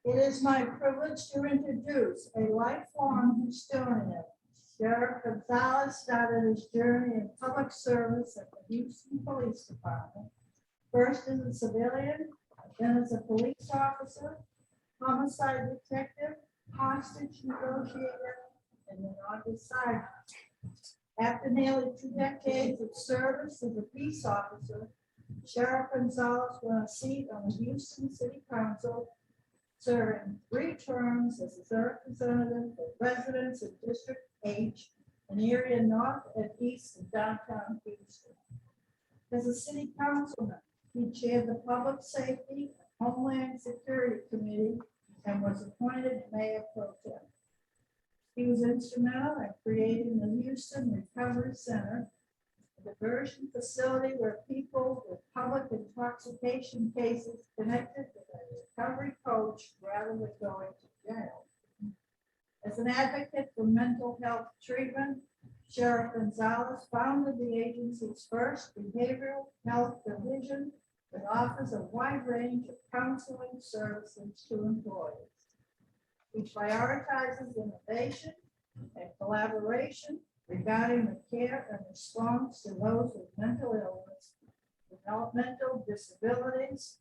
It is my privilege to introduce a lifelong historian. Sheriff Gonzalez started his journey in public service at the Houston Police Department, first as a civilian, then as a police officer, homicide detective, hostage negotiator, and then on to sideline. After nearly 2 decades of service as a peace officer, Sheriff Gonzalez won a seat on the Houston City Council, serving 3 terms as a representative for residents of District H, an area north and east of downtown Houston. As a city councilman, he chaired the Public Safety and Homeland Security Committee and was appointed mayor pro tem. He was instrumental in creating the Houston Recovery Center, a diversion facility where people with public intoxication cases connected with a recovery coach rather than going to jail. As an advocate for mental health treatment, Sheriff Gonzalez founded the agency's first behavioral health division that offers a wide range of counseling services to employees. He prioritizes innovation and collaboration regarding the care and response to those with mental illness, developmental disabilities,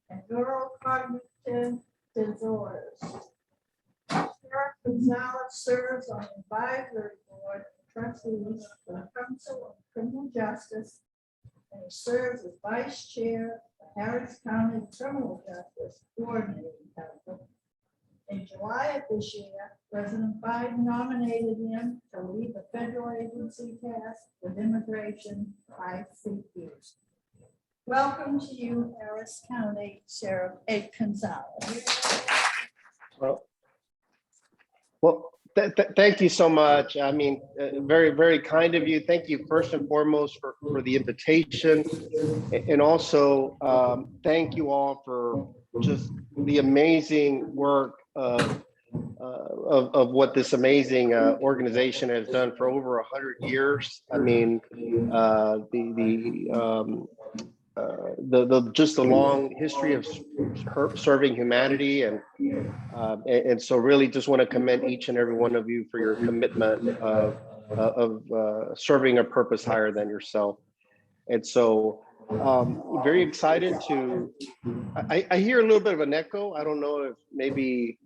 and neurocognitive disorders. Sheriff Gonzalez serves on the advisory board of trustees for the Council of Criminal Justice, and he serves as vice chair of the Harris County Criminal Justice Coordinating Council. In July of this year, President Biden nominated him to lead the federal agency tasked with immigration, ICPs. Welcome to you, Harris County Sheriff Ed Gonzalez. Well, thank you so much. I mean, very, very kind of you. Thank you first and foremost for the invitation. And also thank you all for just the amazing work of what this amazing organization has done for over 100 years. I mean, just the long history of serving humanity, and so really just want to commend each and every one of you for your commitment of serving a purpose higher than yourself. And so very excited to, I hear a little bit of an echo. I don't know if maybe,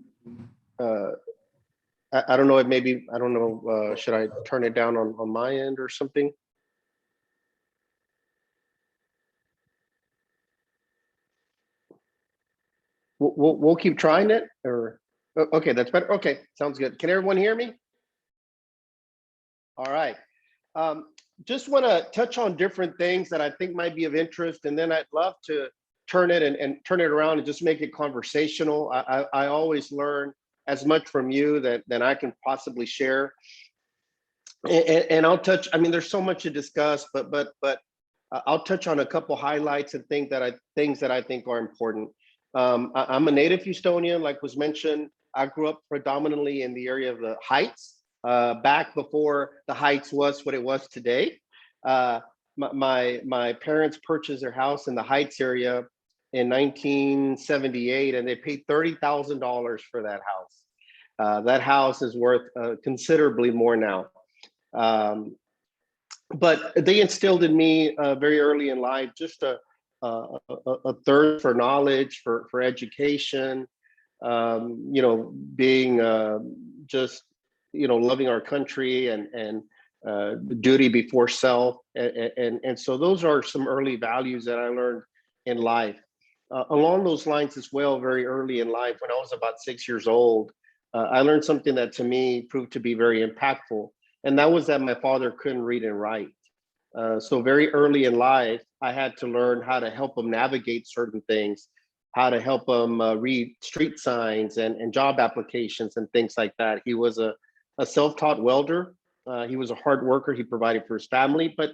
I don't know if maybe, I don't know, should I turn it down on my end or something? We'll keep trying it, or okay, that's better. Okay, sounds good. Can everyone hear me? All right. Just want to touch on different things that I think might be of interest, and then I'd love to turn it and turn it around and just make it conversational. I always learn as much from you than I can possibly share. And I'll touch. I mean, there's so much to discuss, but I'll touch on a couple highlights and things that I think are important. I'm a native Houstonian, like was mentioned. I grew up predominantly in the area of the Heights, back before the Heights was what it was today. My parents purchased their house in the Heights area in 1978, and they paid $30,000 for that house. That house is worth considerably more now. But they instilled in me very early in life just a thirst for knowledge, for education, you know, being just, you know, loving our country and duty before self. And so those are some early values that I learned in life. Along those lines as well, very early in life, when I was about 6 years old, I learned something that to me proved to be very impactful. And that was that my father couldn't read and write. So very early in life, I had to learn how to help him navigate certain things, how to help him read street signs and job applications and things like that. He was a self-taught welder. He was a hard worker. He provided for his family, but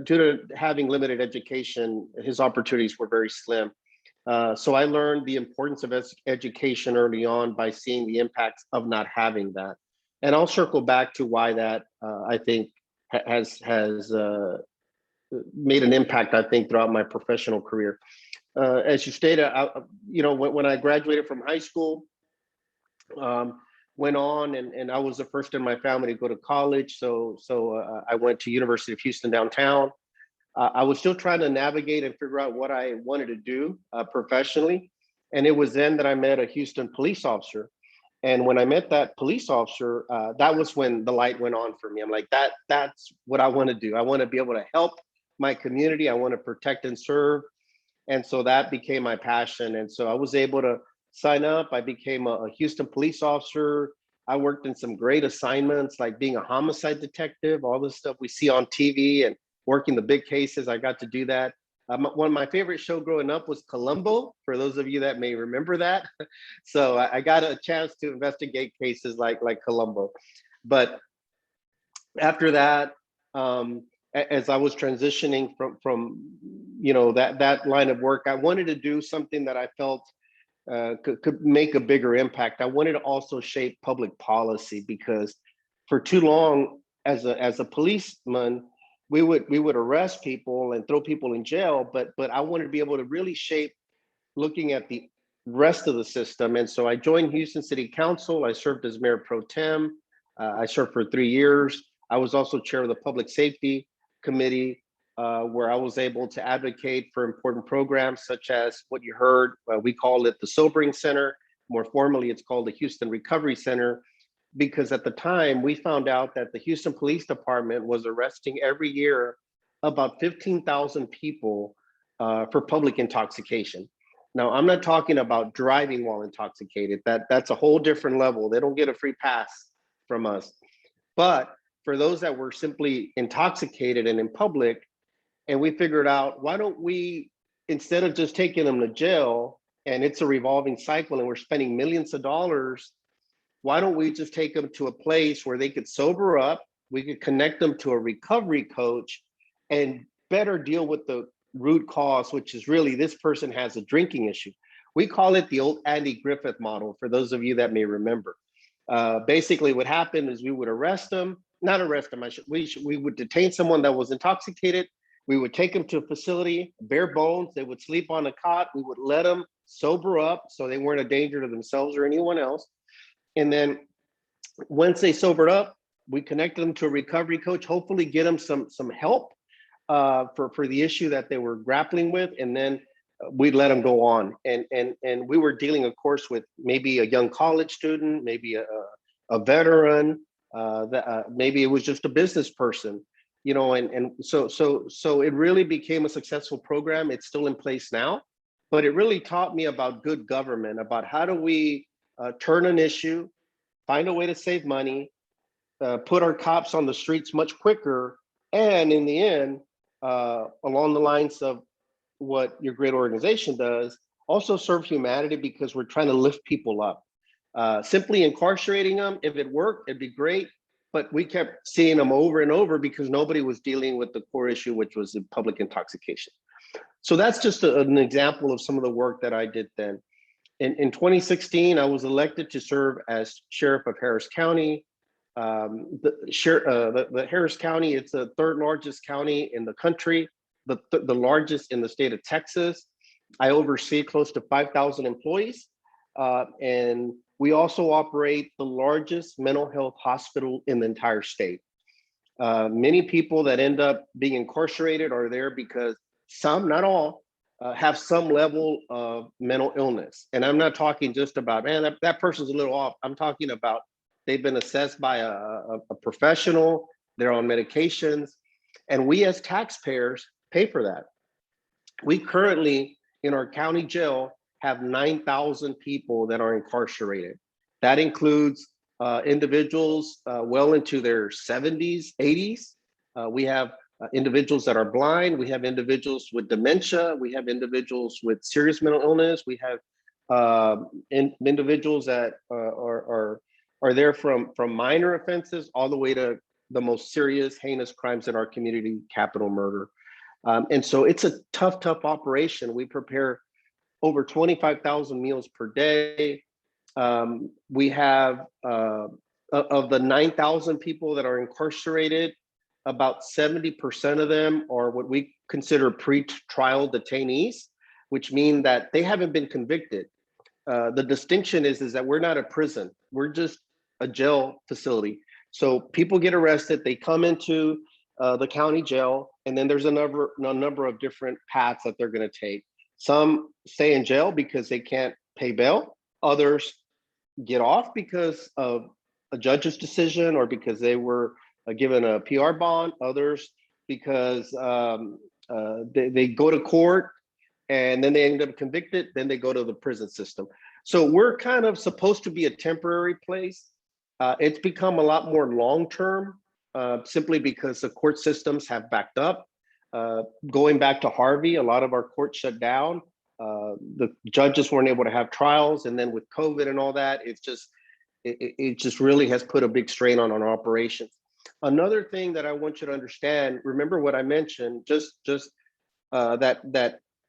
due to having limited education, his opportunities were very slim. So I learned the importance of education early on by seeing the impacts of not having that. And I'll circle back to why that I think has made an impact, I think, throughout my professional career. As you stated, you know, when I graduated from high school, Um, went on, and I was the first in my family to go to college. So I went to University of Houston downtown. I was still trying to navigate and figure out what I wanted to do professionally. And it was then that I met a Houston police officer. And when I met that police officer, that was when the light went on for me. I'm like, that's what I want to do. I want to be able to help my community. I want to protect and serve. And so that became my passion. And so I was able to sign up. I became a Houston police officer. I worked in some great assignments like being a homicide detective, all the stuff we see on TV and working the big cases. I got to do that. One of my favorite show growing up was Columbo, for those of you that may remember that. So I got a chance to investigate cases like Columbo. But after that, as I was transitioning from that line of work, I wanted to do something that I felt could make a bigger impact. I wanted to also shape public policy because for too long, as a policeman, we would arrest people and throw people in jail, but I wanted to be able to really shape looking at the rest of the system. And so I joined Houston City Council. I served as mayor pro tem. I served for 3 years. I was also chair of the Public Safety Committee, where I was able to advocate for important programs such as what you heard. We call it the Sobering Center. More formally, it's called the Houston Recovery Center, because at the time we found out that the Houston Police Department was arresting every year about 15,000 people for public intoxication. Now, I'm not talking about driving while intoxicated. That's a whole different level. They don't get a free pass from us. But for those that were simply intoxicated and in public, and we figured out, why don't we, instead of just taking them to jail, and it's a revolving cycle and we're spending millions of dollars, why don't we just take them to a place where they could sober up, we could connect them to a recovery coach and better deal with the root cause, which is really this person has a drinking issue. We call it the old Andy Griffith model, for those of you that may remember. Basically, what happened is we would arrest them, not arrest them, we would detain someone that was intoxicated. We would take them to a facility, bare bones, they would sleep on a cot. We would let them sober up so they weren't a danger to themselves or anyone else. And then once they sobered up, we connected them to a recovery coach, hopefully get them some help for the issue that they were grappling with, and then we'd let them go on. And we were dealing, of course, with maybe a young college student, maybe a veteran, maybe it was just a business person, and so it really became a successful program. It's still in place now, but it really taught me about good government, about how do we turn an issue, find a way to save money, put our cops on the streets much quicker, and in the end, along the lines of what your great organization does, also serve humanity, because we're trying to lift people up. Simply incarcerating them, if it worked, it'd be great, but we kept seeing them over and over because nobody was dealing with the core issue, which was the public intoxication. So that's just an example of some of the work that I did then. In 2016, I was elected to serve as sheriff of Harris County. The Harris County, it's the third largest county in the country, the largest in the state of Texas. I oversee close to 5,000 employees. And we also operate the largest mental health hospital in the entire state. Many people that end up being incarcerated are there because some, not all, have some level of mental illness. And I'm not talking just about, man, that person's a little off. I'm talking about they've been assessed by a professional, they're on medications, and we as taxpayers pay for that. We currently, in our county jail, have 9,000 people that are incarcerated. That includes individuals well into their 70s, 80s. We have individuals that are blind. We have individuals with dementia. We have individuals with serious mental illness. We have individuals that are there from minor offenses all the way to the most serious, heinous crimes in our community, capital murder. And so it's a tough operation. We prepare over 25,000 meals per day. We have, of the 9,000 people that are incarcerated, about 70% of them are what we consider pre-trial detainees, which mean that they haven't been convicted. the distinction is that we're not a prison. We're just a jail facility. So people get arrested, they come into the county jail, and then there's a number of different paths that they're going to take. Some stay in jail because they can't pay bail. Others get off because of a judge's decision or because they were given a PR bond. Others because they go to court and then they end up convicted, then they go to the prison system. So we're kind of supposed to be a temporary place. It's become a lot more long-term simply because the court systems have backed up. Going back to Harvey, a lot of our courts shut down. The judges weren't able to have trials. And then with COVID and all that, it just really has put a big strain on our operations. Another thing that I want you to understand, remember what I mentioned, that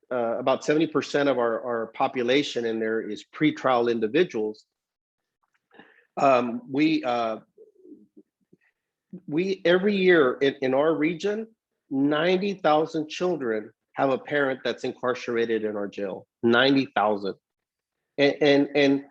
about 70% of our population in there is pretrial individuals. We every year in our region, 90,000 children have a parent that's incarcerated in our jail. 90,000, and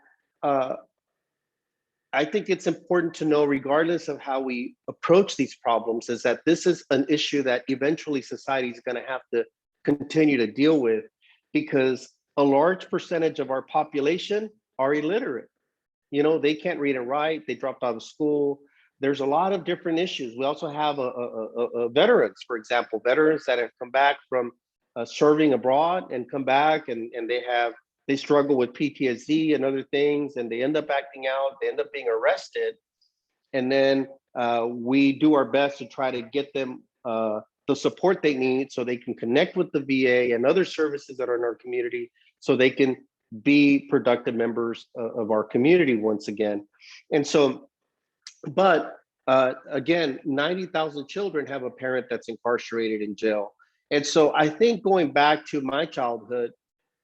I think it's important to know, regardless of how we approach these problems, is that this is an issue that eventually society is going to have to continue to deal with, because a large percentage of our population are illiterate. You know, they can't read and write, they dropped out of school. There's a lot of different issues. We also have veterans, for example, veterans that have come back from serving abroad and come back and they struggle with PTSD and other things, and they end up acting out, they end up being arrested. And then we do our best to try to get them the support they need so they can connect with the VA and other services that are in our community so they can be productive members of our community once again. And so, but again, 90,000 children have a parent that's incarcerated in jail. And so I think going back to my childhood,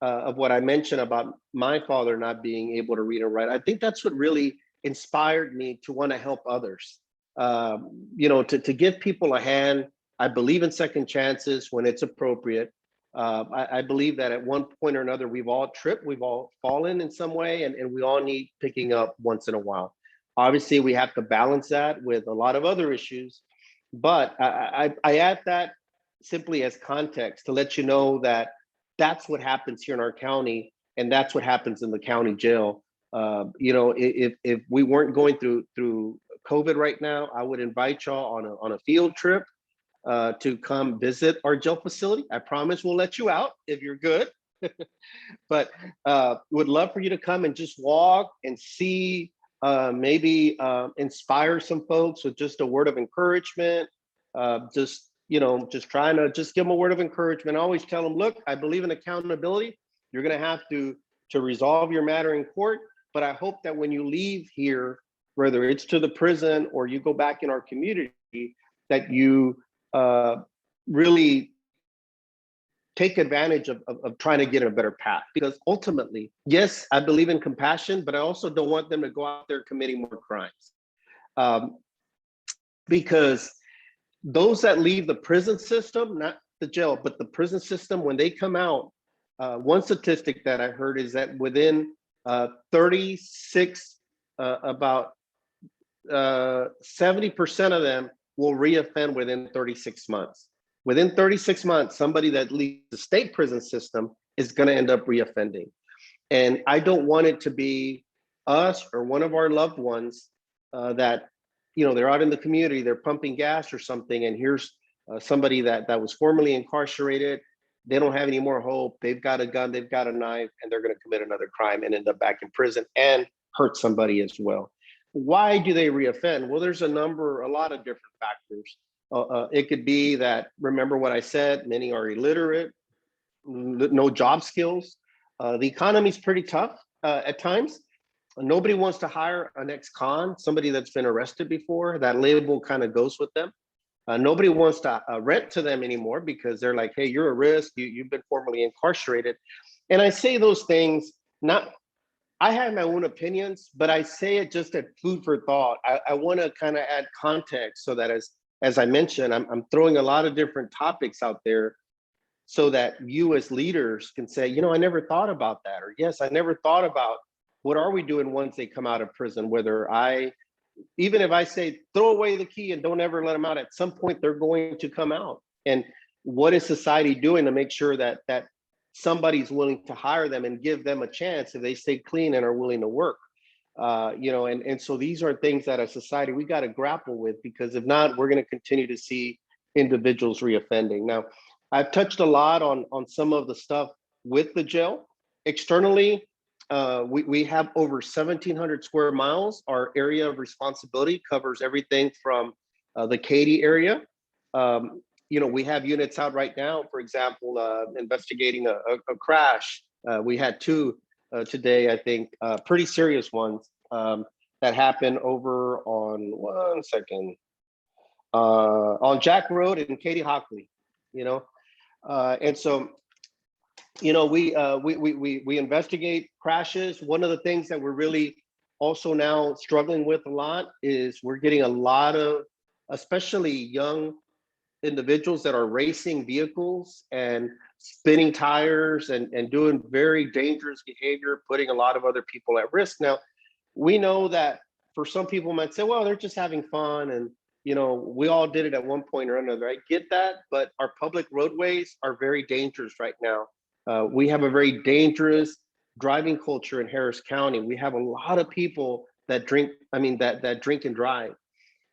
of what I mentioned about my father not being able to read and write, I think that's what really inspired me to want to help others. You know, to give people a hand. I believe in second chances when it's appropriate. I believe that at one point or another, we've all tripped, we've all fallen in some way, and we all need picking up once in a while. Obviously, we have to balance that with a lot of other issues, but I add that simply as context to let you know that that's what happens here in our county, and that's what happens in the county jail. You know, if we weren't going through COVID right now, I would invite y'all on a field trip to come visit our jail facility. I promise we'll let you out if you're good. But would love for you to come and just walk and see, maybe inspire some folks with just a word of encouragement. Just, you know, just trying to just give them a word of encouragement. I always tell them, look, I believe in accountability. You're going to have to resolve your matter in court. But I hope that when you leave here, whether it's to the prison or you go back in our community, that you really take advantage of trying to get in a better path. Because ultimately, yes, I believe in compassion, but I also don't want them to go out there committing more crimes. Because those that leave the prison system, not the jail, but the prison system, when they come out, one statistic that I heard is that within 36, about 70% of them will reoffend within 36 months. Within 36 months, somebody that leaves the state prison system is going to end up reoffending. And I don't want it to be us or one of our loved ones that, you know, they're out in the community, they're pumping gas or something, and here's somebody that was formerly incarcerated. They don't have any more hope. They've got a gun, they've got a knife, and they're going to commit another crime and end up back in prison and hurt somebody as well. Why do they reoffend? Well, there's a lot of different factors. It could be that, remember what I said, many are illiterate, no job skills. The economy's pretty tough at times. Nobody wants to hire an ex-con, somebody that's been arrested before. That label kind of goes with them. Nobody wants to rent to them anymore because they're like, hey, you're a risk, you've been formerly incarcerated. And I say those things, I have my own opinions, but I say it just as food for thought. I want to kind of add context so that as I mentioned, I'm throwing a lot of different topics out there so that you as leaders can say, I never thought about that, or yes, I never thought about what are we doing once they come out of prison, even if I say throw away the key and don't ever let them out, at some point they're going to come out. And what is society doing to make sure that somebody's willing to hire them and give them a chance if they stay clean and are willing to work? And so these are things that as society we got to grapple with, because if not, we're going to continue to see individuals reoffending. Now, I've touched a lot on some of the stuff with the jail. Externally, we have over 1,700 square miles. Our area of responsibility covers everything from the Katy area. We have units out right now, for example, investigating a crash. We had two today, I think, pretty serious ones that happened over on, one second, on Jack Road in Katy Hockley, and so we investigate crashes. One of the things that we're really also now struggling with a lot is we're getting a lot of, especially young individuals that are racing vehicles and spinning tires and doing very dangerous behavior, putting a lot of other people at risk. Now, we know that for some people might say, well, they're just having fun, and we all did it at one point or another. I get that, but our public roadways are very dangerous right now. We have a very dangerous driving culture in Harris County. We have a lot of people that drink and drive.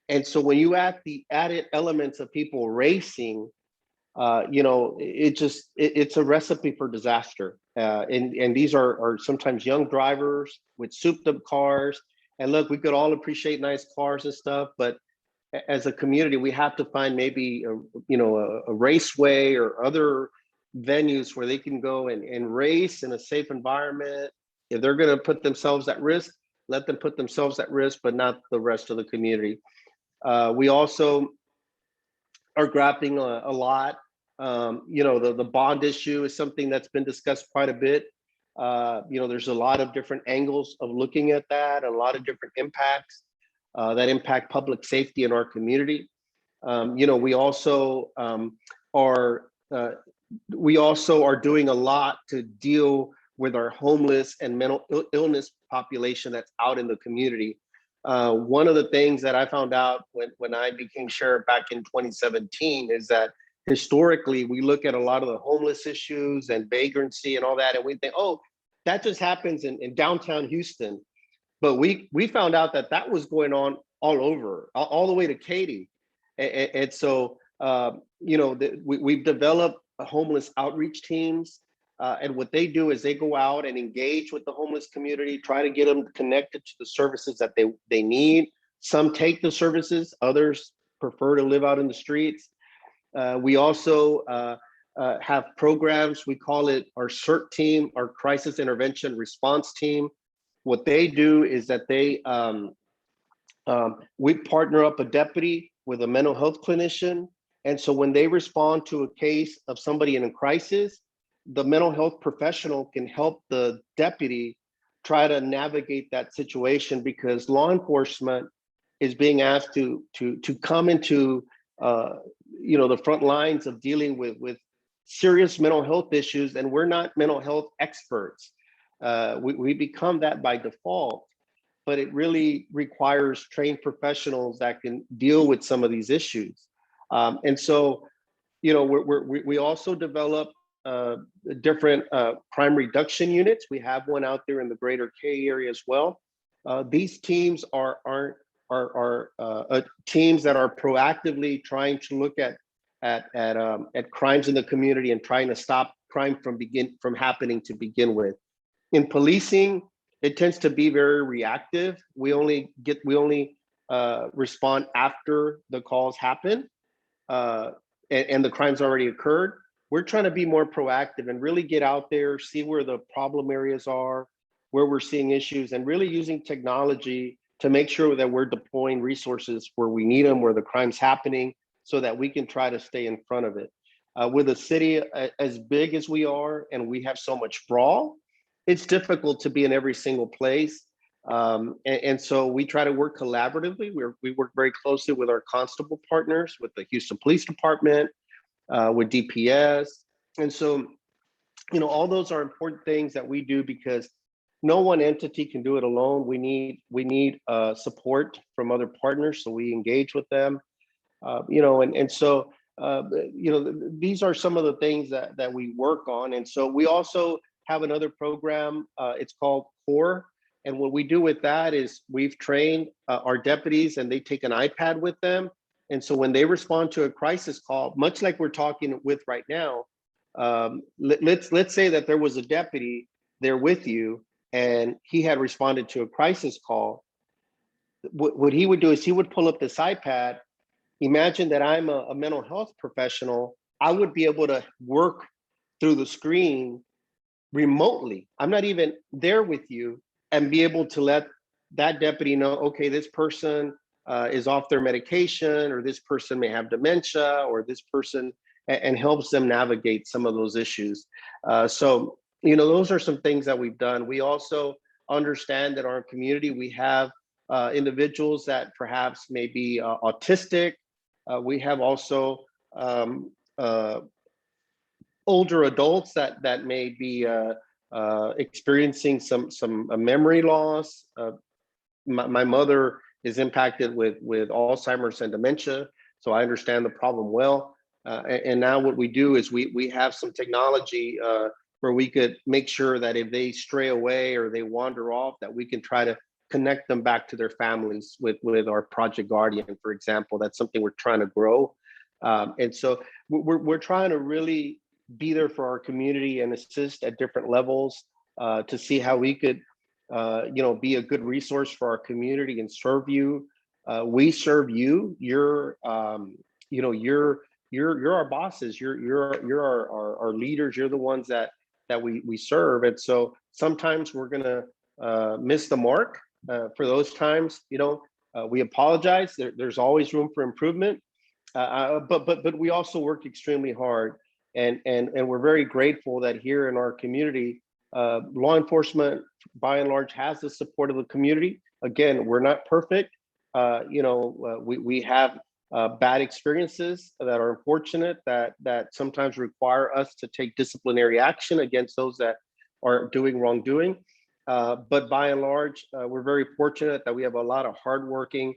And so when you add the added elements of people racing, it's a recipe for disaster. And these are sometimes young drivers with souped up cars. And look, we could all appreciate nice cars and stuff, but as a community, we have to find maybe a raceway or other venues where they can go and race in a safe environment. If they're going to put themselves at risk, let them put themselves at risk, but not the rest of the community. We also are grappling a lot. The bond issue is something that's been discussed quite a bit. There's a lot of different angles of looking at that, a lot of different impacts that impact public safety in our community. We also are doing a lot to deal with our homeless and mental illness population that's out in the community. One of the things that I found out when I became sheriff back in 2017 is that historically we look at a lot of the homeless issues and vagrancy and all that, and we think, oh, that just happens in downtown Houston. But we found out that was going on all over, all the way to Katy. And so, we've developed homeless outreach teams. And what they do is they go out and engage with the homeless community, try to get them connected to the services that they need. Some take the services, others prefer to live out in the streets. We also have programs. We call it our CERT team, our crisis intervention response team. What they do is that we partner up a deputy with a mental health clinician. And so when they respond to a case of somebody in a crisis, the mental health professional can help the deputy try to navigate that situation, because law enforcement is being asked to come into the front lines of dealing with serious mental health issues, and we're not mental health experts. We become that by default, but it really requires trained professionals that can deal with some of these issues. And so, we also develop different crime reduction units. We have one out there in the greater K area as well. These teams are teams that are proactively trying to look at crimes in the community and trying to stop crime from happening to begin with. In policing, it tends to be very reactive. We only respond after the calls happen and the crime's already occurred. We're trying to be more proactive and really get out there, see where the problem areas are, where we're seeing issues, and really using technology to make sure that we're deploying resources where we need them, where the crime's happening, so that we can try to stay in front of it. With a city as big as we are, and we have so much sprawl, it's difficult to be in every single place. And so we try to work collaboratively. We work very closely with our constable partners, with the Houston Police Department, with DPS, And so, all those are important things that we do because no one entity can do it alone. We need support from other partners, so we engage with them. And so these are some of the things that we work on. And so we also have another program. It's called CORE. And what we do with that is we've trained our deputies, and they take an iPad with them. And so when they respond to a crisis call, much like we're talking with right now, let's say that there was a deputy there with you, and he had responded to a crisis call. What he would do is he would pull up this iPad. Imagine that I'm a mental health professional. I would be able to work through the screen remotely. I'm not even there with you, and be able to let that deputy know, okay, this person is off their medication, or this person may have dementia, or this person, and helps them navigate some of those issues. So, those are some things that we've done. We also understand that our community, we have individuals that perhaps may be autistic. We have also older adults that may be experiencing some memory loss. My mother is impacted with Alzheimer's and dementia, so I understand the problem well. And now what we do is we have some technology where we could make sure that if they stray away or they wander off, that we can try to connect them back to their families with our Project Guardian, for example. That's something we're trying to grow. And so we're trying to really be there for our community and assist at different levels to see how we could, be a good resource for our community and serve you. We serve you. You're our bosses. You're our leaders. You're the ones that we serve. And so sometimes we're gonna miss the mark. For those times, we apologize. There's always room for improvement. But we also work extremely hard, and we're very grateful that here in our community, law enforcement by and large has the support of the community. Again, we're not perfect. We have bad experiences that are unfortunate, that sometimes require us to take disciplinary action against those that are doing wrongdoing. But by and large, we're very fortunate that we have a lot of hardworking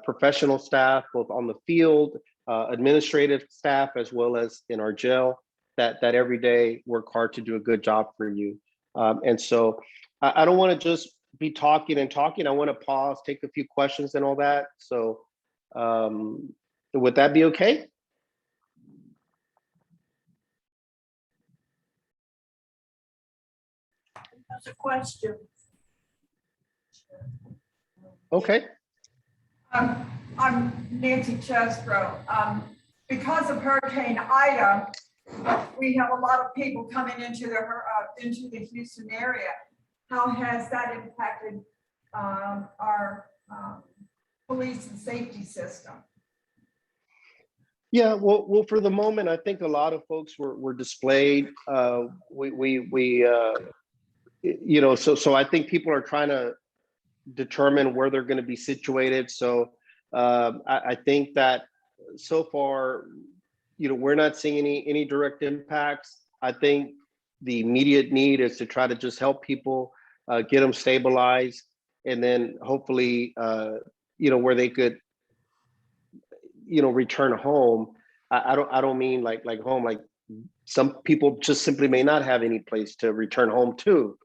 professional staff, both on the field, administrative staff, as well as in our jail, that every day work hard to do a good job for you. And so I don't want to just be talking and talking. I want to pause, take a few questions and all that. So would that be okay? That's a question. Okay. I'm Nancy Chesbro. Because of Hurricane Ida, we have a lot of people coming into the Houston area. How has that impacted our police and safety system? Yeah, well, for the moment, I think a lot of folks were displaced. So I think people are trying to determine where they're going to be situated. So I think that so far, we're not seeing any direct impacts. I think the immediate need is to try to just help people, get them stabilized, and then hopefully, where they could, return home. I don't mean like home, like some people just simply may not have any place to return home to,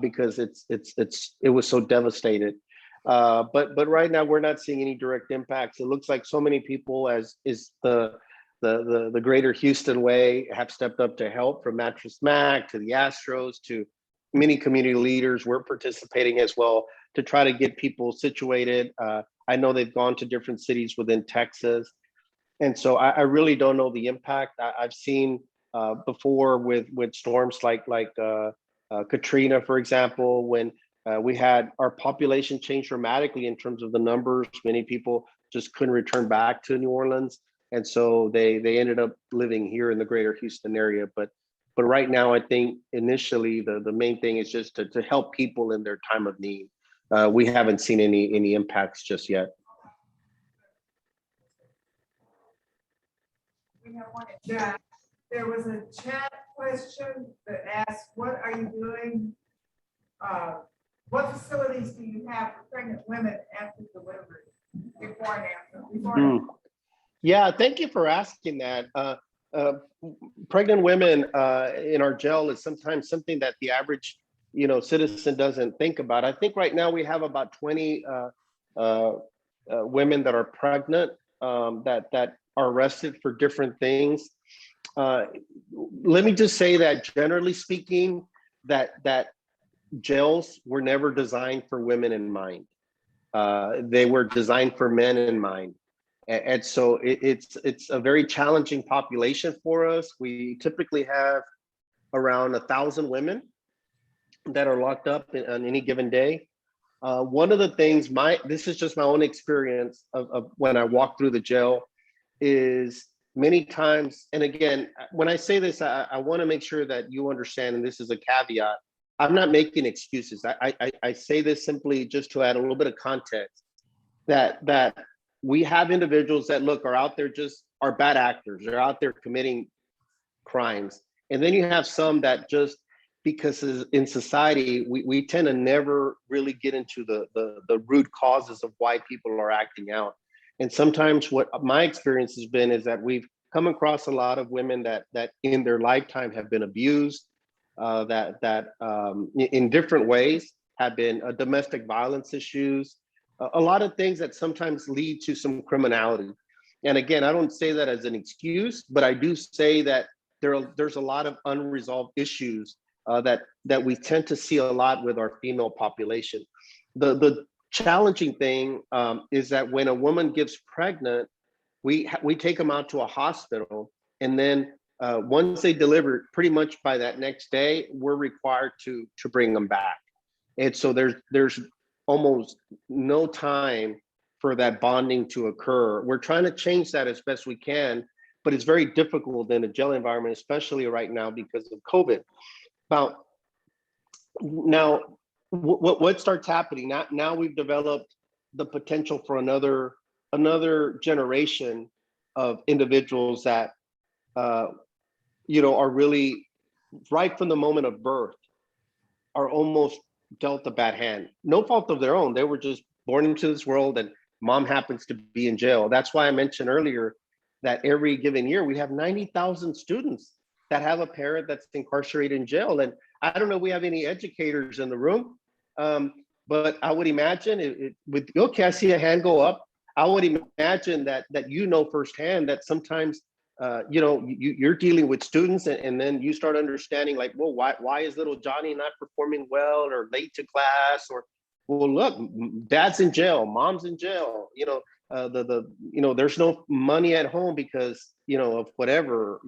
because it was so devastated. But right now we're not seeing any direct impacts. It looks like so many people, as is the Greater Houston Way, have stepped up to help, from Mattress Mac to the Astros to many community leaders. We're participating as well to try to get people situated. I know they've gone to different cities within Texas. And so I really don't know the impact. I've seen before with storms like Katrina, for example, when we had our population change dramatically in terms of the numbers. Many people just couldn't return back to New Orleans. And so they ended up living here in the Greater Houston area. But right now, I think initially the main thing is just to help people in their time of need. We haven't seen any impacts just yet. We have one in Jack. There was a chat question that asked, what are you doing? What facilities do you have for pregnant women after delivery? Before and after. Before and after. Yeah, thank you for asking that. Pregnant women in our jail is sometimes something that the average, citizen doesn't think about. I think right now we have about 20 women that are pregnant that are arrested for different things. Let me just say that generally speaking, that jails were never designed for women in mind. They were designed for men in mind. And so it's a very challenging population for us. We typically have around 1,000 women that are locked up on any given day. One of the things, this is just my own experience of when I walk through the jail, is many times, and again, when I say this, I want to make sure that you understand, and this is a caveat, I'm not making excuses. I say this simply just to add a little bit of context, that we have individuals that are out there are bad actors. They're out there committing crimes. And then you have some that just, because in society, we tend to never really get into the root causes of why people are acting out. And sometimes what my experience has been is that we've come across a lot of women that in their lifetime have been abused, that in different ways have been domestic violence issues, a lot of things that sometimes lead to some criminality. And again, I don't say that as an excuse, but I do say that there's a lot of unresolved issues that we tend to see a lot with our female population. The challenging thing is that when a woman gets pregnant, we take them out to a hospital, and then once they deliver, pretty much by that next day, we're required to bring them back. And so there's almost no time for that bonding to occur. We're trying to change that as best we can, but it's very difficult in a jail environment, especially right now because of COVID. Now, what starts happening? Now we've developed the potential for another generation of individuals that are really, right from the moment of birth, are almost dealt a bad hand. No fault of their own. They were just born into this world, and mom happens to be in jail. That's why I mentioned earlier that every given year we have 90,000 students that have a parent that's incarcerated in jail. And I don't know if we have any educators in the room, but I would imagine okay, I see a hand go up. I would imagine that firsthand that sometimes you're dealing with students, and then you start understanding, like, well, why is little Johnny not performing well, or late to class, or, well, look, dad's in jail, mom's in jail, there's no money at home because of whatever,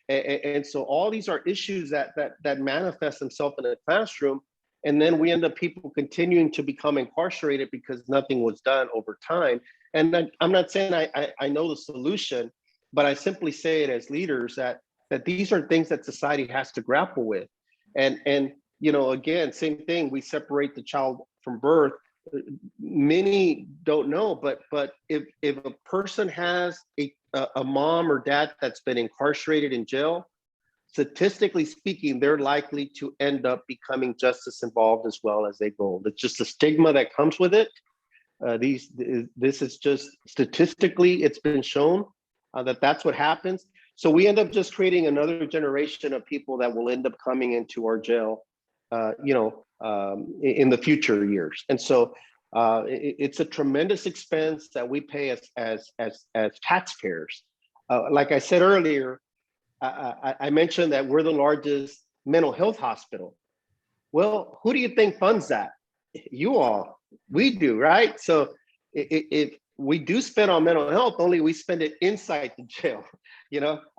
and so all these are issues that manifest themselves in a classroom, and then we end up people continuing to become incarcerated because nothing was done over time. And I'm not saying I know the solution, but I simply say it as leaders that these are things that society has to grapple with. And again, same thing, we separate the child from birth. Many don't know, but if a person has a mom or dad that's been incarcerated in jail, statistically speaking, they're likely to end up becoming justice involved as well as they go. It's just a stigma that comes with it. This is just statistically, it's been shown that that's what happens. So we end up just creating another generation of people that will end up coming into our jail, in the future years. And so it's a tremendous expense that we pay as taxpayers. Like I said earlier, I mentioned that we're the largest mental health hospital. Well, who do you think funds that? You all. We do, right? So if we do spend on mental health, only we spend it inside the jail.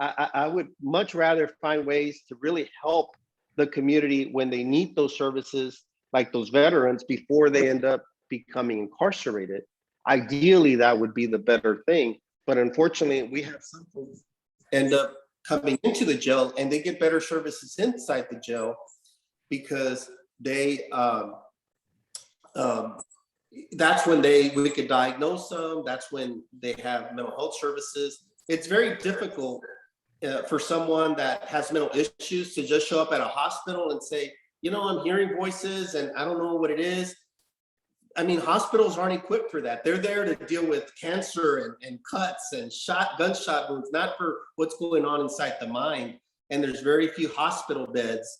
I would much rather find ways to really help the community when they need those services, like those veterans, before they end up becoming incarcerated. Ideally, that would be the better thing. But unfortunately, we have some folks end up coming into the jail and they get better services inside the jail because they that's when we could diagnose them. That's when they have mental health services. It's very difficult for someone that has mental issues to just show up at a hospital and say, you know, I'm hearing voices and I don't know what it is. I mean, hospitals aren't equipped for that. They're there to deal with cancer and cuts and gunshot wounds, not for what's going on inside the mind. And there's very few hospital beds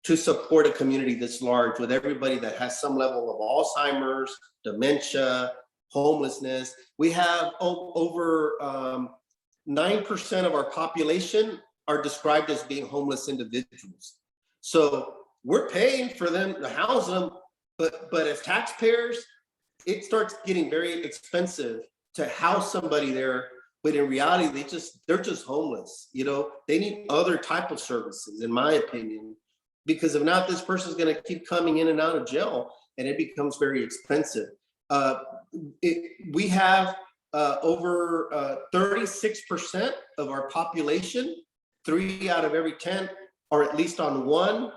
to support a community this large with everybody that has some level of Alzheimer's, dementia, homelessness. We have over 9% of our population are described as being homeless individuals. So we're paying for them to house them, but as taxpayers, it starts getting very expensive to house somebody there. But in reality, they're just homeless. You know, they need other type of services, in my opinion, because if not, this person's going to keep coming in and out of jail, and it becomes very expensive. We have over 36% of our population, 3 out of every 10, are at least on one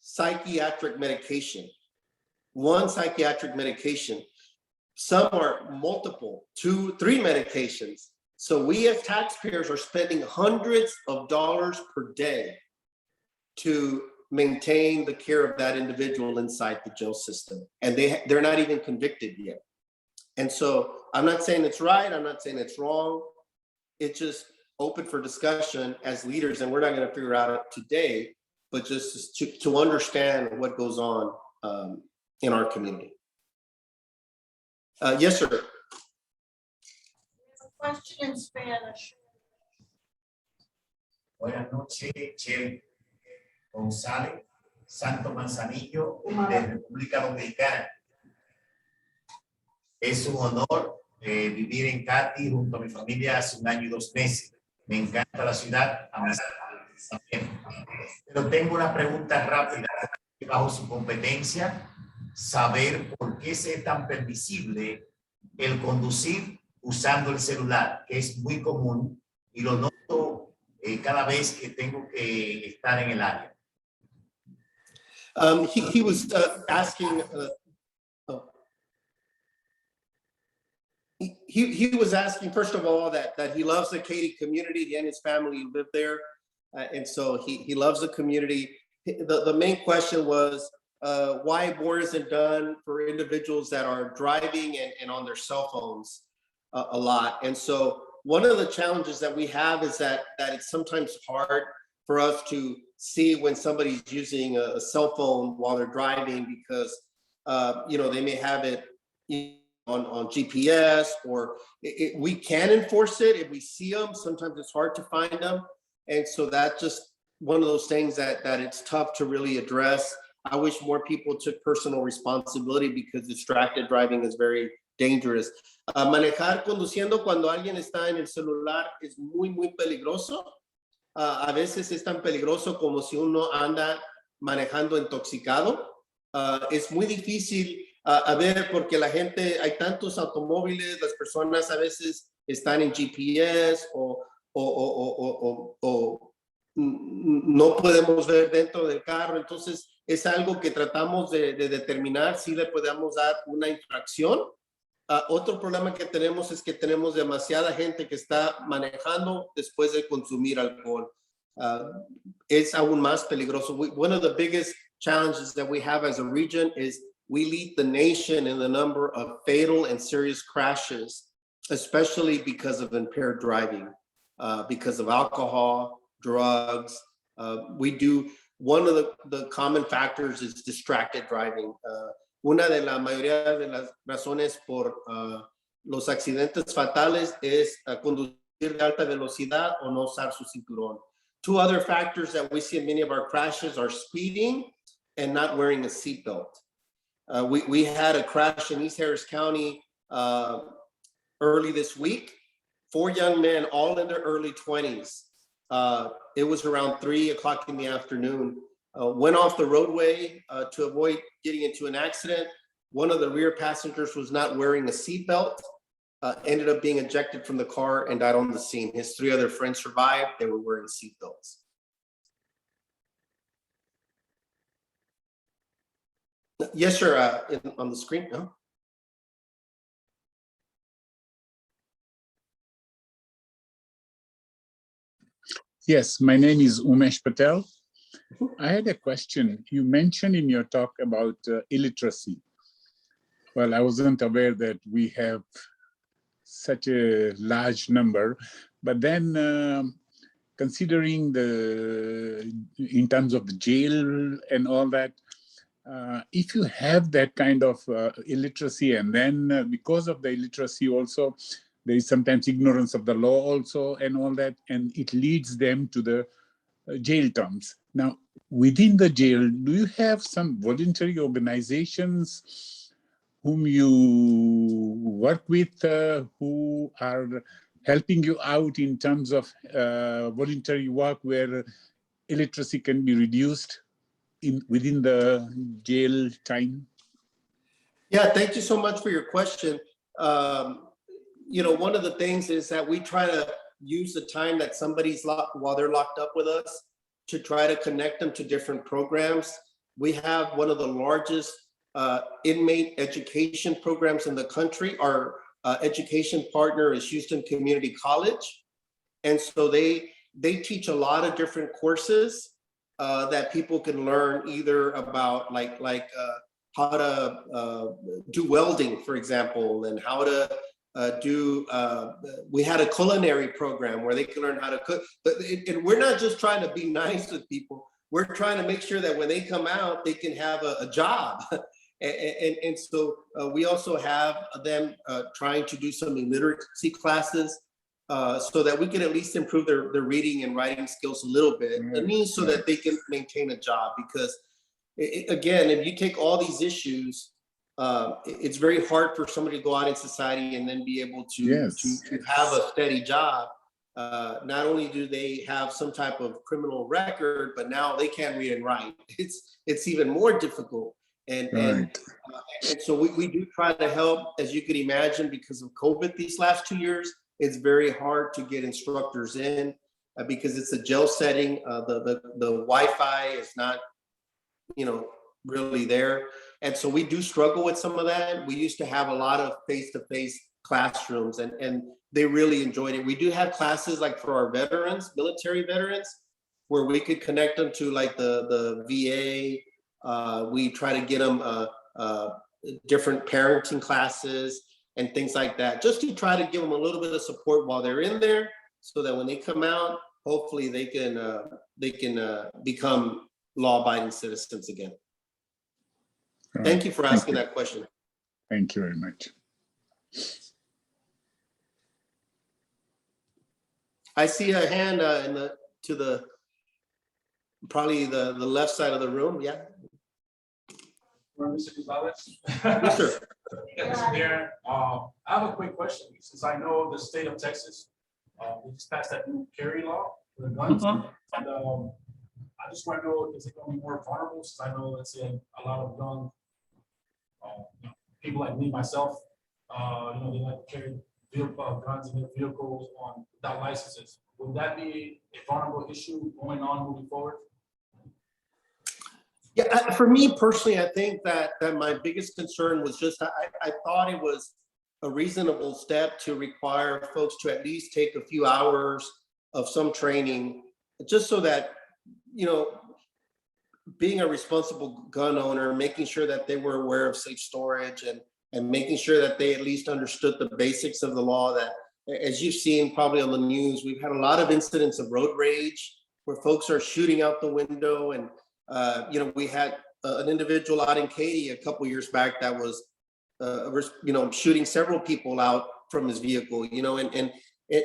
psychiatric medication. One psychiatric medication. Some are multiple, 2, 3 medications. So we as taxpayers are spending hundreds of dollars per day to maintain the care of that individual inside the jail system. And they're not even convicted yet. And so I'm not saying it's right, I'm not saying it's wrong. It's just open for discussion as leaders, and we're not going to figure out today, but just to understand what goes on in our community. Yes, sir. Question in Spanish. Buenas noches, Che González, Santo Manzanillo, de República Dominicana. Es un honor vivir en Katy junto a mi familia hace 1 año y 2 meses. Me encanta la ciudad, a mí también. Pero tengo una pregunta rápida, bajo su competencia, saber por qué es tan permisible el conducir usando el celular, que es muy común y lo noto cada vez que tengo que estar en el área. He was asking, he was asking, first of all, that he loves the Katy community. He and his family live there. And so he loves the community. The main question was why more isn't done for individuals that are driving and on their cell phones a lot. And so one of the challenges that we have is that it's sometimes hard for us to see when somebody's using a cell phone while they're driving, because you know, they may have it on GPS, or we can enforce it if we see them. Sometimes it's hard to find them, and so that's just one of those things that it's tough to really address. I wish more people took personal responsibility, because distracted driving is very dangerous. Manejar conduciendo cuando alguien está en el celular es muy peligroso. A veces es tan peligroso como si uno anda manejando intoxicado. Es muy difícil a ver, porque la gente, hay tantos automóviles, las personas a veces están en GPS o no podemos ver dentro del carro. Entonces es algo que tratamos de determinar si le podemos dar una infracción. Otro problema que tenemos es que tenemos demasiada gente que está manejando después de consumir alcohol. Es aún más peligroso. One of the biggest challenges that we have as a region is we lead the nation in the number of fatal and serious crashes, especially because of impaired driving, because of alcohol, drugs. One of the common factors is distracted driving. Una de la mayoría de las razones por los accidentes fatales es conducir de alta velocidad o no usar su cinturón. 2 other factors that we see in many of our crashes are speeding and not wearing a seatbelt. We had a crash in East Harris County early this week. 4 young men, all in their early 20s. It was around 3 o'clock in the afternoon. Went off the roadway to avoid getting into an accident. One of the rear passengers was not wearing a seatbelt, ended up being ejected from the car and died on the scene. His 3 other friends survived. They were wearing seatbelts. Yes, sir. On the screen, no? Yes, my name is Umesh Patel. I had a question. You mentioned in your talk about illiteracy. Well, I wasn't aware that we have such a large number, but then considering in terms of the jail and all that, if you have that kind of illiteracy, and then because of the illiteracy also, there is sometimes ignorance of the law also and all that, and it leads them to the jail terms. Now, within the jail, do you have some voluntary organizations whom you work with who are helping you out in terms of voluntary work where illiteracy can be reduced within the jail time? Yeah, thank you so much for your question. One of the things is that we try to use the time that somebody's locked while they're locked up with us to try to connect them to different programs. We have one of the largest inmate education programs in the country. Our education partner is Houston Community College. And so they teach a lot of different courses that people can learn either about how to do welding, for example, and how to we had a culinary program where they can learn how to cook. And we're not just trying to be nice with people. We're trying to make sure that when they come out, they can have a job. And so we also have them trying to do some illiteracy classes so that we can at least improve their reading and writing skills a little bit. It means so that they can maintain a job, because again, if you take all these issues, it's very hard for somebody to go out in society and then be able to have a steady job. Not only do they have some type of criminal record, but now they can't read and write. It's even more difficult. And so we do try to help, as you could imagine, because of COVID these last 2 years. It's very hard to get instructors in because it's a jail setting. The Wi-Fi is not, really there. And so we do struggle with some of that. We used to have a lot of face-to-face classrooms, and they really enjoyed it. We do have classes like for our veterans, military veterans, where we could connect them to like the VA. We try to get them different parenting classes and things like that, just to try to give them a little bit of support while they're in there, so that when they come out, hopefully they can become law-abiding citizens again. Thank you for asking that question. Thank you very much. I see a hand probably the left side of the room. Yeah. Mr. Gonzalez. Yes, sir. Yes, Mayor. I have a quick question. Since I know the state of Texas just passed that new carry law for the guns, and I just want to know, is it going to be more vulnerable? Since I know, let's say, a lot of young people like me, myself, they like to carry guns in their vehicles without licenses. Would that be a vulnerable issue going on moving forward? Yeah, for me personally, I think that my biggest concern was just I thought it was a reasonable step to require folks to at least take a few hours of some training, just so that, being a responsible gun owner, making sure that they were aware of safe storage and making sure that they at least understood the basics of the law. That, as you've seen probably on the news, we've had a lot of incidents of road rage where folks are shooting out the window. And we had an individual out in Katy a couple years back that was, shooting several people out from his vehicle. And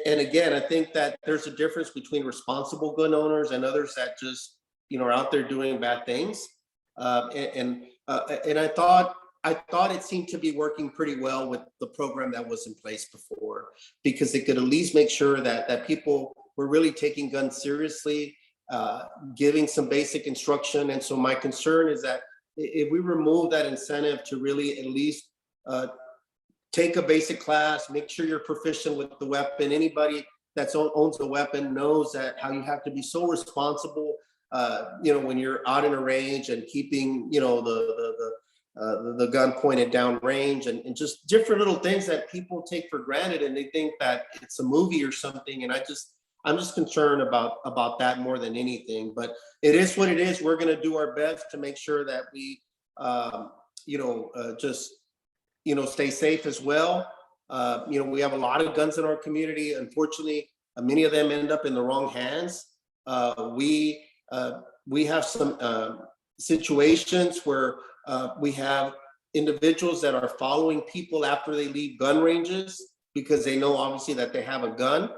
again, I think that there's a difference between responsible gun owners and others that just, are out there doing bad things. And I thought it seemed to be working pretty well with the program that was in place before, because it could at least make sure that people were really taking guns seriously, giving some basic instruction. And so my concern is that if we remove that incentive to really at least take a basic class, make sure you're proficient with the weapon. Anybody that owns a weapon knows that how you have to be so responsible, when you're out in a range and keeping, the gun pointed down range, and just different little things that people take for granted, and they think that it's a movie or something. And I'm just concerned about that more than anything. But it is what it is. We're going to do our best to make sure that we, just stay safe as well. We have a lot of guns in our community. Unfortunately, many of them end up in the wrong hands. We have some situations where we have individuals that are following people after they leave gun ranges because they know obviously that they have a gun.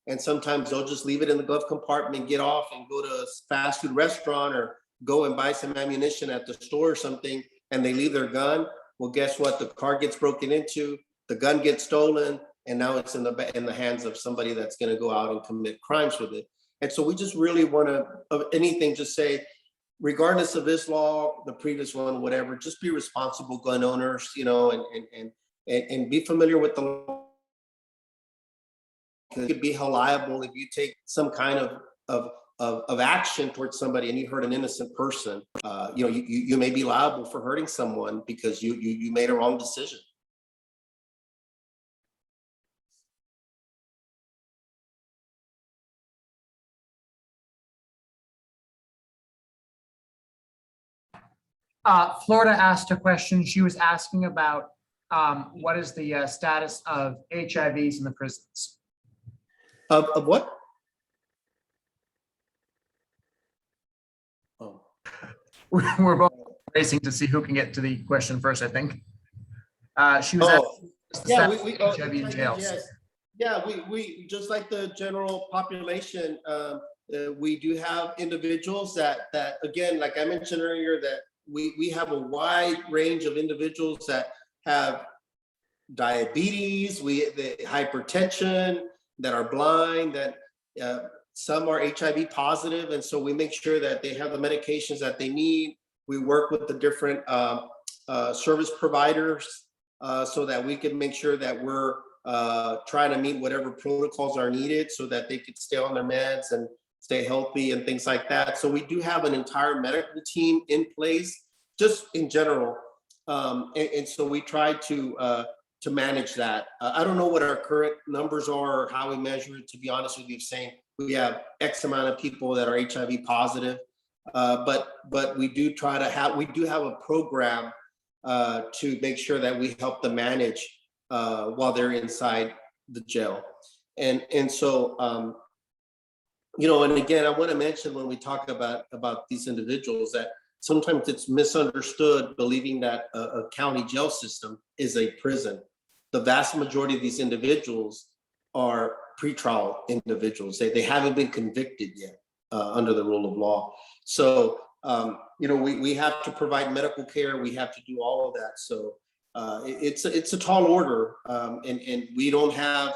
And sometimes they'll just leave it in the glove compartment, get off and go to a fast food restaurant or go and buy some ammunition at the store or something, and they leave their gun. Well, guess what? The car gets broken into, the gun gets stolen, and now it's in the hands of somebody that's going to go out and commit crimes with it. And so we just really want to, of anything, just say, regardless of this law, the previous one, whatever, just be responsible gun owners, and be familiar with the law. It could be how liable if you take some kind of action towards somebody and you hurt an innocent person. You may be liable for hurting someone because you made a wrong decision. Florida asked a question. She was asking about what is the status of HIVs in the prisons? Of what? Oh. We're both racing to see who can get to the question first, I think. She was asking the status of HIV in jails. Yes. Yeah, we just like the general population, we do have individuals that again, like I mentioned earlier, that we have a wide range of individuals that have diabetes, the hypertension, that are blind, that some are HIV positive. And so we make sure that they have the medications that they need. We work with the different service providers so that we can make sure that we're trying to meet whatever protocols are needed so that they could stay on their meds and stay healthy and things like that. So we do have an entire medical team in place, just in general. And so we try to manage that. I don't know what our current numbers are or how we measure it, to be honest with you, saying we have X amount of people that are HIV positive. But we do have a program to make sure that we help them manage while they're inside the jail. And so, and again, I want to mention when we talk about these individuals that sometimes it's misunderstood believing that a county jail system is a prison. The vast majority of these individuals are pretrial individuals. They haven't been convicted yet under the rule of law. So, we have to provide medical care. We have to do all of that. So it's a tall order. And we don't have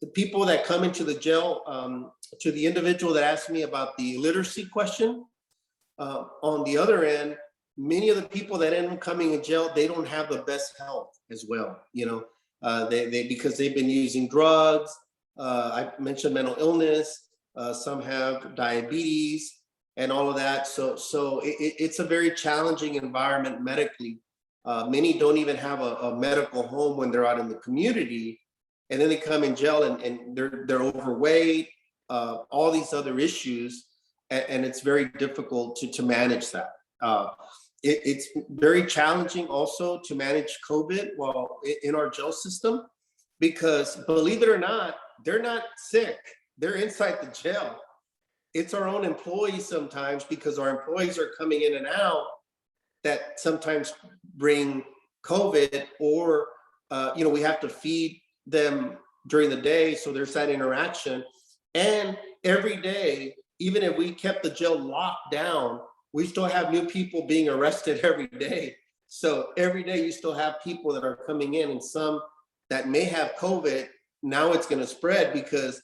the people that come into the jail. To the individual that asked me about the literacy question, on the other end, many of the people that end up coming in jail, they don't have the best health as well. Because they've been using drugs. I mentioned mental illness. Some have diabetes and all of that. So it's a very challenging environment medically. Many don't even have a medical home when they're out in the community, and then they come in jail and they're overweight, all these other issues, and it's very difficult to manage that. It's very challenging also to manage COVID while in our jail system, because believe it or not, they're not sick. They're inside the jail. It's our own employees sometimes, because our employees are coming in and out that sometimes bring COVID, or, we have to feed them during the day. So there's that interaction. And every day, even if we kept the jail locked down, we still have new people being arrested every day. So every day you still have people that are coming in, and some that may have COVID, now it's going to spread, because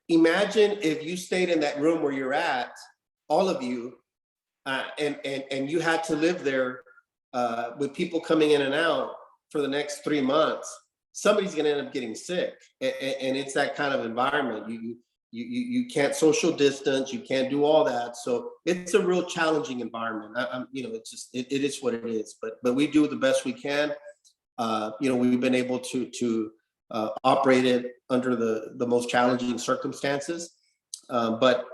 imagine if you stayed in that room where you're at, all of you, and you had to live there with people coming in and out for the next 3 months. Somebody's going to end up getting sick, and it's that kind of environment. You can't social distance, you can't do all that. So it's a real challenging environment. It is what it is, but we do the best we can. We've been able to operate it under the most challenging circumstances. but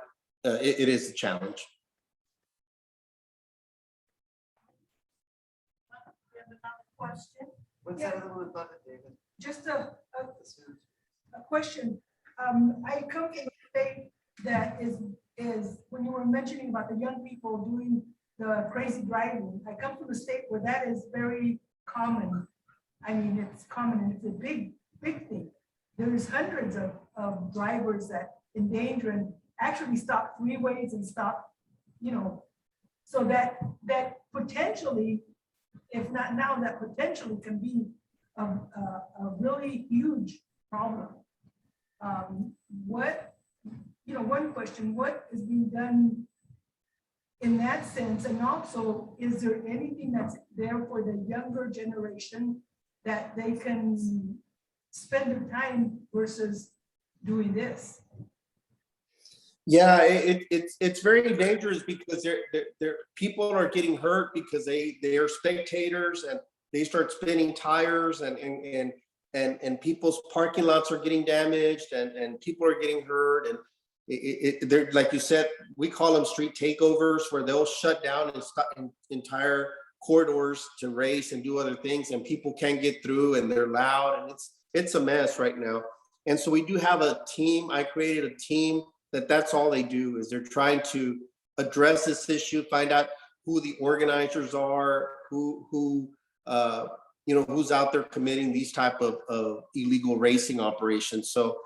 it is a challenge. You have another question? What's Yeah. that other one about, David? Just a question. I come from a state that is when you were mentioning about the young people doing the crazy driving, I come from a state where that is very common. I mean, it's common and it's a big thing. There's hundreds of drivers that endanger and actually stop freeways and stop, so that potentially, if not now, that potentially can be a really huge problem. One question, what is being done in that sense? And also, is there anything that's there for the younger generation that they can spend their time versus doing this? Yeah, it's very dangerous because people are getting hurt because they are spectators and they start spinning tires and people's parking lots are getting damaged and people are getting hurt, and they're, like you said, we call them street takeovers, where they'll shut down and stop entire corridors to race and do other things, and people can't get through and they're loud, and it's a mess right now. And so we do have a team. I created a team that's all they do, is they're trying to address this issue, find out who the organizers are, who's out there committing these type of illegal racing operations. So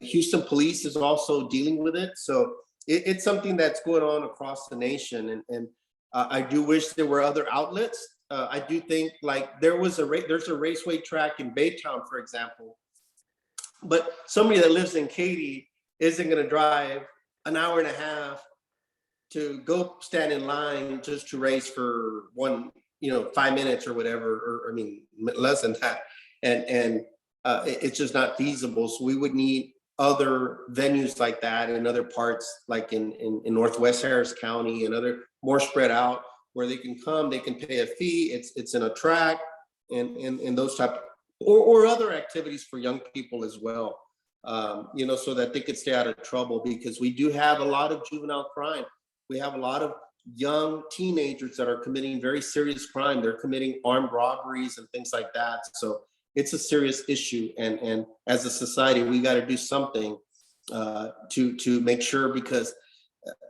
Houston Police is also dealing with it. So it's something that's going on across the nation. And I do wish there were other outlets. I do think, like, there's a raceway track in Baytown, for example, but somebody that lives in Katy isn't going to drive an hour and a half to go stand in line just to race for 5 minutes or whatever, or I mean, less than that. And it's just not feasible. So we would need other venues like that in other parts, like in Northwest Harris County and other more spread out, where they can come, they can pay a fee. It's in a track and those type or other activities for young people as well. So that they could stay out of trouble, because we do have a lot of juvenile crime. We have a lot of young teenagers that are committing very serious crime. They're committing armed robberies and things like that. So it's a serious issue. And as a society, we got to do something to make sure, because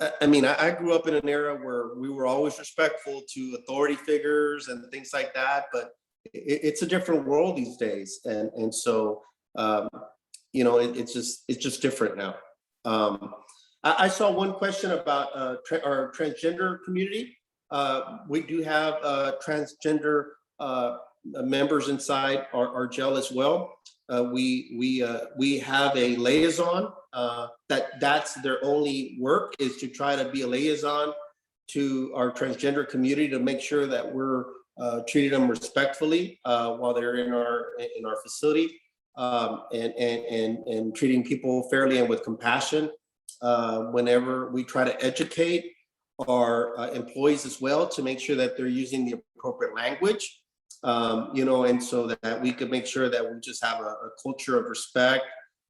I grew up in an era where we were always respectful to authority figures and things like that, but it's a different world these days. And so, it's just different now. I saw one question about our transgender community. We do have transgender members inside our jail as well. We have a liaison that's their only work, is to try to be a liaison to our transgender community to make sure that we're treating them respectfully while they're in our facility, and treating people fairly and with compassion. Whenever we try to educate our employees as well, to make sure that they're using the appropriate language, and so that we could make sure that we just have a culture of respect,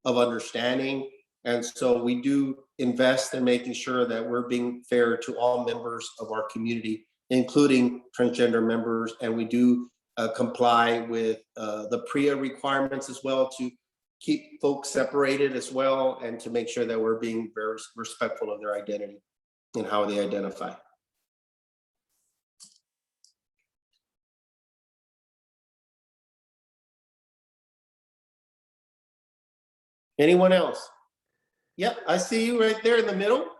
of understanding. And so we do invest in making sure that we're being fair to all members of our community, including transgender members. And we do comply with the PREA requirements as well, to keep folks separated as well, and to make sure that we're being very respectful of their identity and how they identify. Anyone else? Yep, I see you right there in the middle.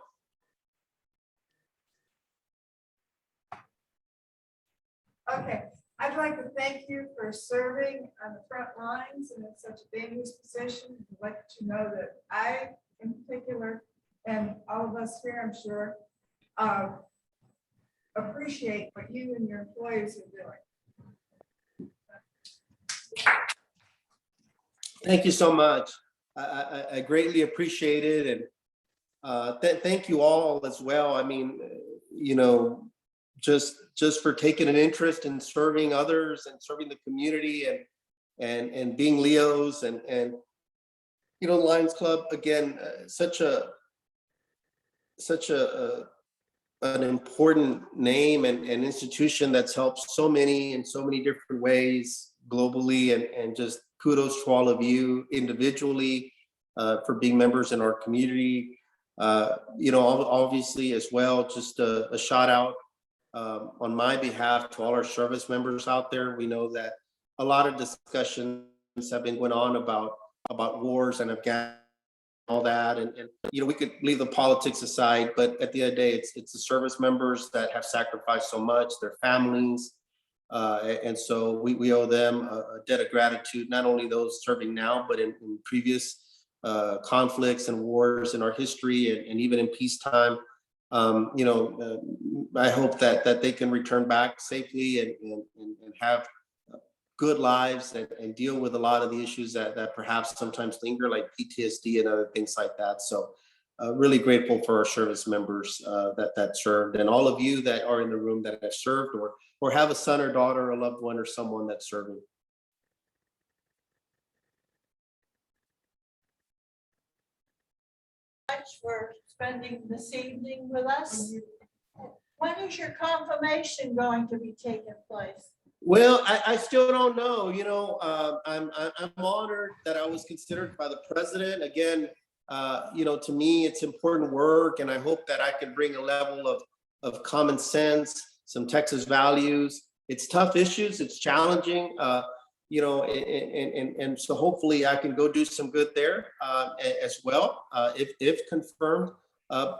Okay, I'd like to thank you for serving on the front lines and in such a dangerous position. I'd like to know that I, in particular, and all of us here, I'm sure, appreciate what you and your employees are doing. Thank you so much. I greatly appreciate it. And thank you all as well. I mean, just for taking an interest in serving others and serving the community and being Leos and Lions Club, again, such a such an important name and institution that's helped so many in so many different ways globally, and just kudos to all of you individually for being members in our community. Obviously as well, just a shout out on my behalf to all our service members out there. We know that a lot of discussions have been going on about wars and Afghanistan, all that, and we could leave the politics aside, but at the end of the day, it's the service members that have sacrificed so much, their families, and so we owe them a debt of gratitude, not only those serving now, but in previous conflicts and wars in our history, and even in peacetime. I hope that they can return back safely and have good lives and deal with a lot of the issues that perhaps sometimes linger, like PTSD and other things like that. So really grateful for our service members that served, and all of you that are in the room that have served or have a son or daughter, a loved one, or someone that's serving. Much for spending this evening with us. When is your confirmation going to be taking place? Well, I still don't know. I'm honored that I was considered by the president. Again, to me, it's important work, and I hope that I can bring a level of common sense, some Texas values. It's tough issues. It's challenging, and so hopefully I can go do some good there as well, if confirmed.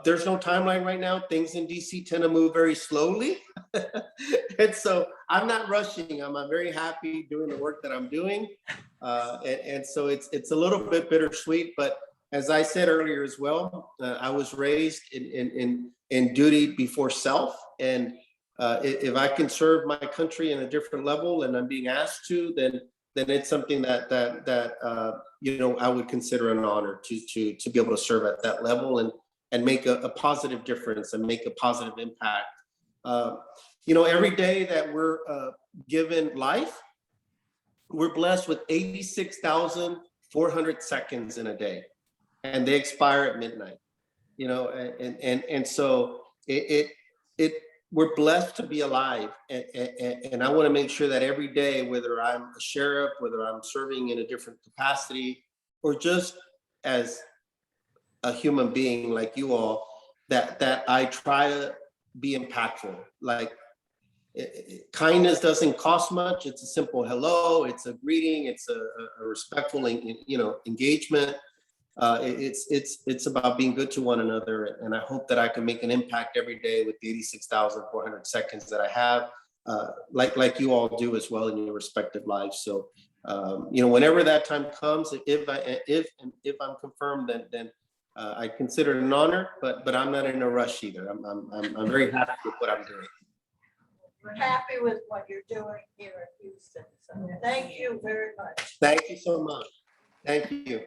There's no timeline right now. Things in DC tend to move very slowly. And so I'm not rushing. I'm very happy doing the work that I'm doing. And so it's a little bit bittersweet, but as I said earlier as well, I was raised in duty before self. And if I can serve my country in a different level and I'm being asked to, then it's something that I would consider an honor to be able to serve at that level and make a positive difference and make a positive impact. Every day that we're given life, we're blessed with 86,400 seconds in a day, and they expire at midnight. And so we're blessed to be alive, and I want to make sure that every day, whether I'm a sheriff, whether I'm serving in a different capacity, or just as a human being like you all, that I try to be impactful. Like, kindness doesn't cost much. It's a simple hello, it's a greeting, it's a respectful engagement. It's about being good to one another, and I hope that I can make an impact every day with the 86,400 seconds that I have, like you all do as well in your respective lives. So whenever that time comes, if I'm confirmed, then I consider it an honor, but I'm not in a rush either. I'm very happy with what I'm doing. We're happy with what you're doing here in Houston. So thank you very much. Thank you so much. Thank you.